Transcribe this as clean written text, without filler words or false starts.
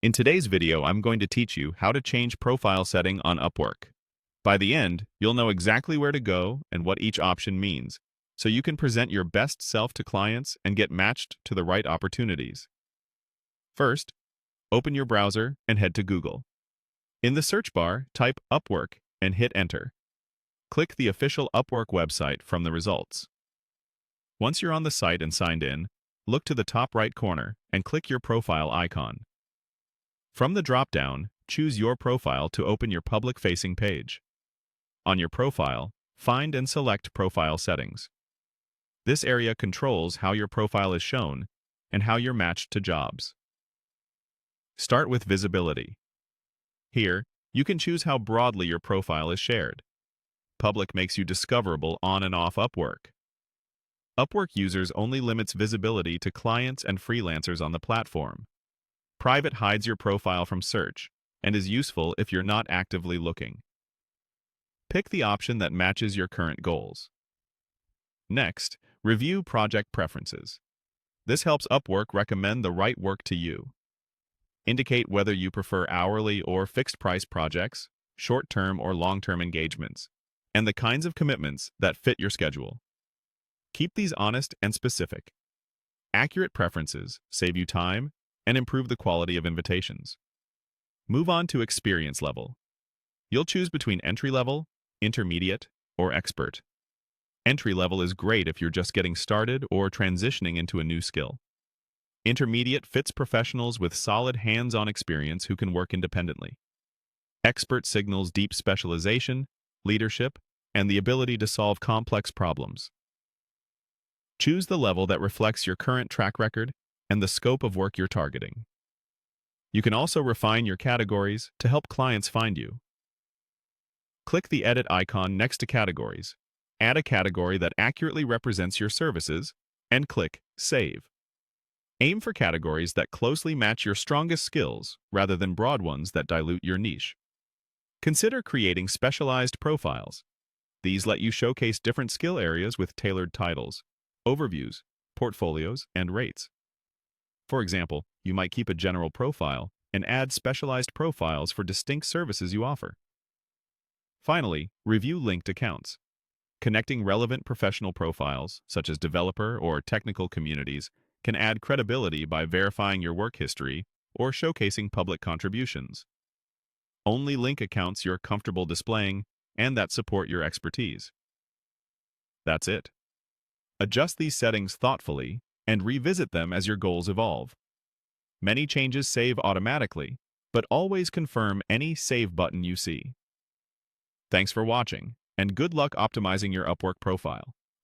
In today's video, I'm going to teach you how to change profile setting on Upwork. By the end, you'll know exactly where to go and what each option means, so you can present your best self to clients and get matched to the right opportunities. First, open your browser and head to Google. In the search bar, type Upwork and hit Enter. Click the official Upwork website from the results. Once you're on the site and signed in, look to the top right corner and click your profile icon. From the drop-down, choose your profile to open your public-facing page. On your profile, find and select Profile Settings. This area controls how your profile is shown and how you're matched to jobs. Start with Visibility. Here, you can choose how broadly your profile is shared. Public makes you discoverable on and off Upwork. Upwork users only limits visibility to clients and freelancers on the platform. Private hides your profile from search and is useful if you're not actively looking. Pick the option that matches your current goals. Next, review project preferences. This helps Upwork recommend the right work to you. Indicate whether you prefer hourly or fixed-price projects, short-term or long-term engagements, and the kinds of commitments that fit your schedule. Keep these honest and specific. Accurate preferences save you time and improve the quality of invitations. Move on to experience level. You'll choose between entry-level, intermediate, or expert. Entry-level is great if you're just getting started or transitioning into a new skill. Intermediate fits professionals with solid hands-on experience who can work independently. Expert signals deep specialization, leadership, and the ability to solve complex problems. Choose the level that reflects your current track record and the scope of work you're targeting. You can also refine your categories to help clients find you. Click the edit icon next to categories. Add a category that accurately represents your services, and click Save. Aim for categories that closely match your strongest skills rather than broad ones that dilute your niche. Consider creating specialized profiles. These let you showcase different skill areas with tailored titles, overviews, portfolios, and rates. For example, you might keep a general profile and add specialized profiles for distinct services you offer. Finally, review linked accounts. Connecting relevant professional profiles, such as developer or technical communities, can add credibility by verifying your work history or showcasing public contributions. Only link accounts you're comfortable displaying and that support your expertise. That's it. Adjust these settings thoughtfully and revisit them as your goals evolve. Many changes save automatically, but always confirm any save button you see. Thanks for watching, and good luck optimizing your Upwork profile.